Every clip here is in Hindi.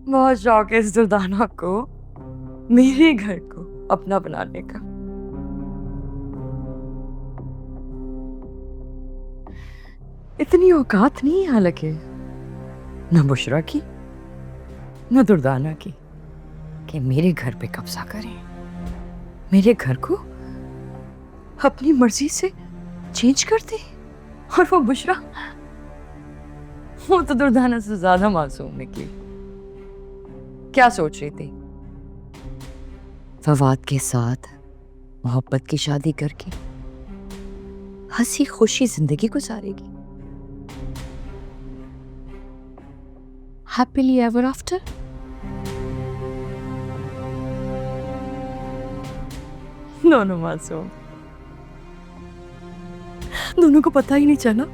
बहुत शौक है इस दुर्दाना को मेरे घर को अपना बनाने का। इतनी औकात नहीं है हालांकि न बुशरा की न दुर्दाना की कि मेरे घर पे कब्जा करें, मेरे घर को अपनी मर्जी से चेंज कर दे। और वो बुशरा, वो तो दुर्दाना से ज्यादा मासूम निकली। क्या सोच रही थी? फवाद के साथ मोहब्बत की शादी करके हंसी खुशी जिंदगी गुजारेगी, हैप्पीली एवर आफ्टर। दोनों मासूम, दोनों को पता ही नहीं चला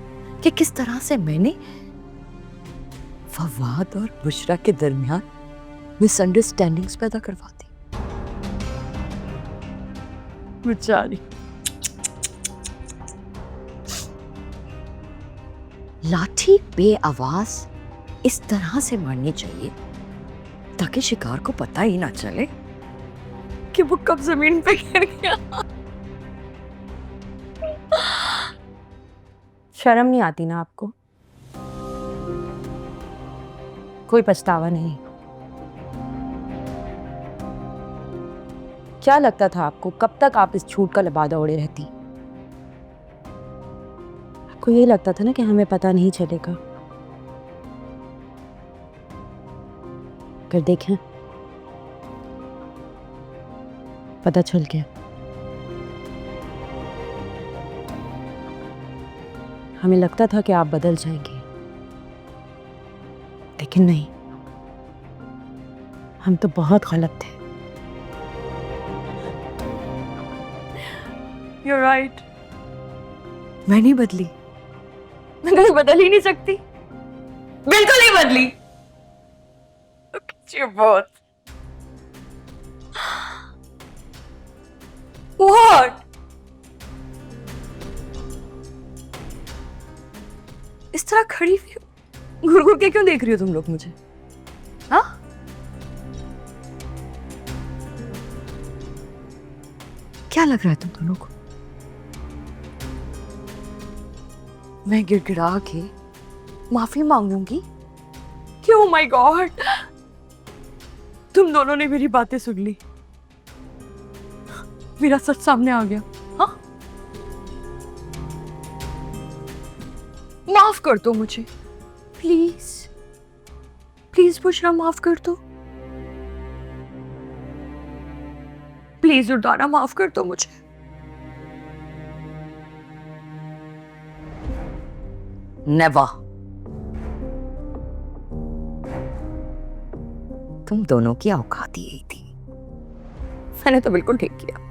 कि किस तरह से मैंने फवाद और बुशरा के दरमियान मिसअंडरस्टैंडिंग्स पैदा करवा दी। बेचारी लाठी बे आवाज इस तरह से मारनी चाहिए ताकि शिकार को पता ही ना चले कि वो कब जमीन पे गिर गया। शर्म नहीं आती ना आपको? कोई पछतावा नहीं? क्या लगता था आपको कब तक आप इस झूठ का लिबादा ओढ़े रहती? आपको यही लगता था ना कि हमें पता नहीं चलेगा। कर देखें, पता चल गया। हमें लगता था कि आप बदल जाएंगे, लेकिन नहीं, हम तो बहुत गलत थे। You're right. मैं नहीं बदली, मैं कभी बदल ही नहीं सकती, बिल्कुल नहीं बदली। बहुत What? इस तरह खड़ी हुई घुर घुर के क्यों देख रही हो तुम लोग मुझे? हाँ, क्या लग रहा है तुम दोनों को? मैं गिड़गिड़ा के माफी मांगूंगी कि ओह माय गॉड, तुम दोनों ने मेरी बातें सुन ली, मेरा सच सामने आ गया। हाँ, माफ कर दो मुझे प्लीज, प्लीज बुशरा, माफ कर दो प्लीज। दुर्दाना, माफ कर दो मुझे। नेवर। तुम दोनों की औकात ही यही थी। मैंने तो बिल्कुल ठीक किया।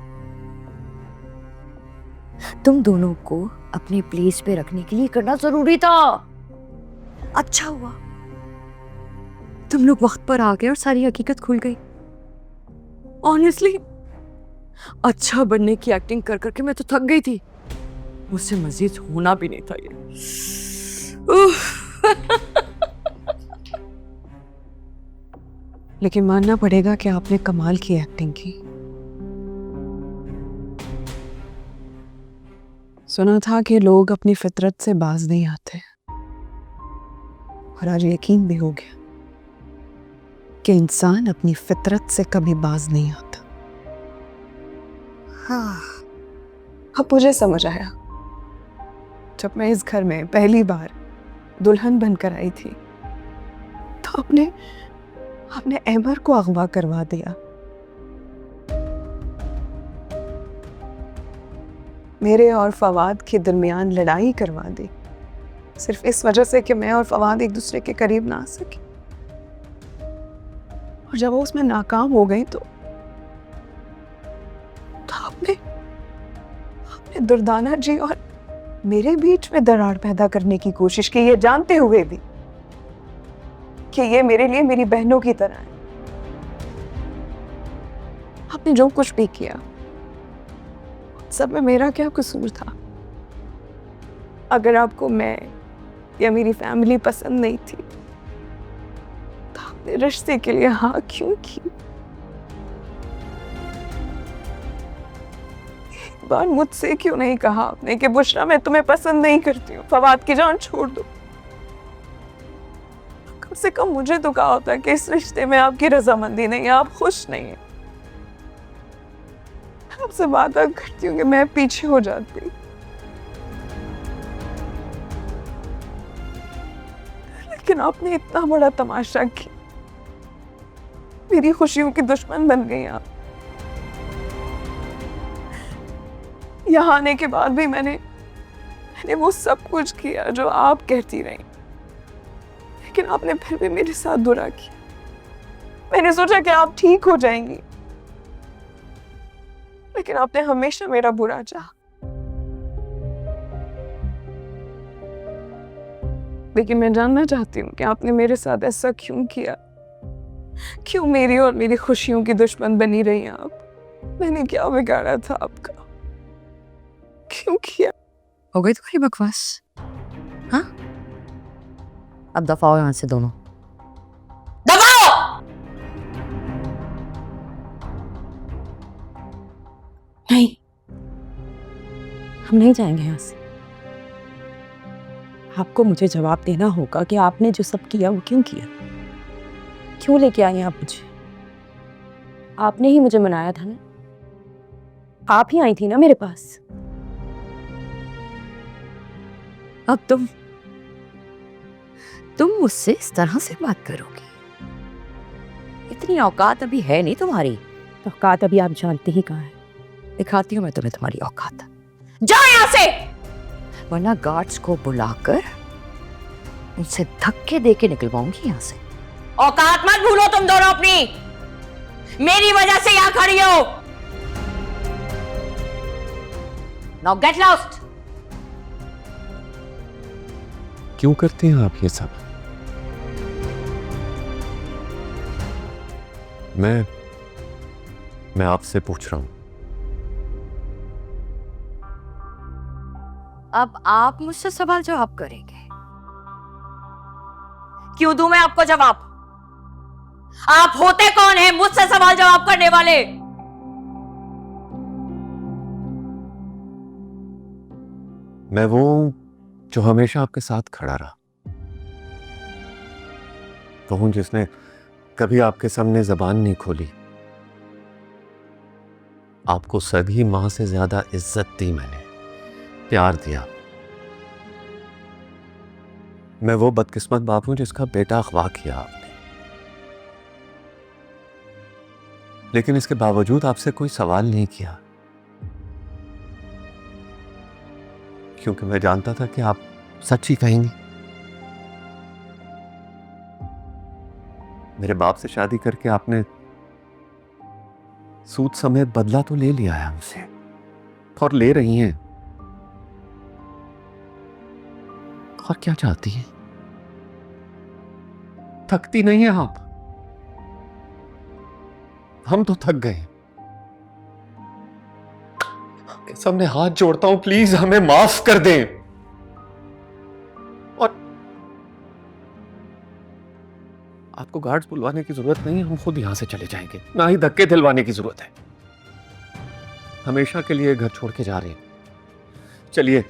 तुम दोनों को अपने प्लेस पे रखने के लिए करना जरूरी था। अच्छा हुआ तुम लोग वक्त पर आ गए और सारी हकीकत खुल गई। ऑनेस्टली अच्छा बनने की एक्टिंग कर करके मैं तो थक गई थी, मुझसे मजीद होना भी नहीं था ये। लेकिन मानना पड़ेगा कि आपने कमाल की एक्टिंग की। सुना था कि लोग अपनी फितरत से बाज नहीं आते, और आज यकीन भी हो गया कि इंसान अपनी फितरत से कभी बाज नहीं आता। हाँ, अब मुझे समझ आया। जब मैं इस घर में पहली बार दुल्हन बनकर आई थी तो आपने अहमर को अगवा करवा दिया। मेरे और फवाद के दरमियान लड़ाई करवा दी, सिर्फ इस वजह से कि मैं और फवाद एक दूसरे के करीब ना आ सके। और जब वो उसमें नाकाम हो गई तो आपने दुर्दाना जी और मेरे बीच में दरार पैदा करने की कोशिश की, ये जानते हुए भी कि ये मेरे लिए मेरी बहनों की तरह है। आपने जो कुछ भी किया सब में मेरा क्या कसूर था? अगर आपको मैं या मेरी फैमिली पसंद नहीं थी तो अपने रिश्ते के लिए हाँ क्यों की? एक बार मुझसे क्यों नहीं कहा आपने कि बुशरा मैं तुम्हें पसंद नहीं करती हूँ, फवाद की जान छोड़ दो। कम से कम मुझे तो कहा होता कि इस रिश्ते में आपकी रजामंदी नहीं है, आप खुश नहीं है। आपसे वादा करती हूँ कि मैं पीछे हो जाती, लेकिन आपने इतना बड़ा तमाशा किया, मेरी खुशियों की दुश्मन बन गई आप। यहाँ आने के बाद भी मैंने वो सब कुछ किया जो आप कहती रही, लेकिन आपने फिर भी मेरे साथ बुरा किया। मैंने सोचा कि आप ठीक हो जाएंगी, लेकिन आपने हमेशा मेरा बुरा चाहा। लेकिन मैं जानना चाहती हूँ कि आपने मेरे साथ ऐसा क्यों किया? क्यों मेरी और मेरी खुशियों की दुश्मन बनी रही आप? मैंने क्या बिगाड़ा था आपका? क्यों किया? हो गई तुम्हारी बकवास? हाँ, अब दफा हो यहाँ से दोनों। दफा! नहीं, हम नहीं जाएंगे यहाँ से। आपको मुझे जवाब देना होगा कि आपने जो सब किया वो क्यों किया, क्यों लेके आई आप मुझे? आपने ही मुझे मनाया था ना, आप ही आई थी ना मेरे पास। अब तुम मुझसे इस तरह से बात करोगी? इतनी औकात अभी है नहीं तुम्हारी। औकात अभी आप जानते ही कहाँ है। दिखाती हूँ मैं तुम्हें तुम्हारी औकात। जाओ यहाँ से, वरना गार्ड्स को बुलाकर उनसे धक्के देके निकलवाऊंगी यहाँ से। औकात मत भूलो तुम दोनों अपनी, मेरी वजह से यहाँ खड़ी हो। Now get lost. क्यों करते हैं आप ये सब? मैं आपसे पूछ रहा हूं। अब आप मुझसे सवाल जवाब करेंगे? क्यों दूं मैं आपको जवाब? आप होते कौन हैं मुझसे सवाल जवाब करने वाले? मैं वो हूं जो हमेशा आपके साथ खड़ा रहा, वो हूं जिसने कभी आपके सामने जबान नहीं खोली, आपको सभी मां से ज्यादा इज्जत दी मैंने, प्यार दिया। मैं वो बदकिस्मत बाप हूं जिसका बेटा अगवा किया आपने, लेकिन इसके बावजूद आपसे कोई सवाल नहीं किया, क्योंकि मैं जानता था कि आप सच ही कहेंगी। मेरे बाप से शादी करके आपने सूद समेत बदला तो ले लिया है हमसे, और ले रही हैं। और क्या चाहती हैं? थकती नहीं है आप? हम तो थक गए। आपके सामने हाथ जोड़ता हूं, प्लीज हमें माफ कर दें। और आपको गार्ड्स बुलवाने की जरूरत नहीं है, हम खुद यहां से चले जाएंगे, ना ही धक्के दिलवाने की जरूरत है। हमेशा के लिए घर छोड़ के जा रहे हैं, चलिए।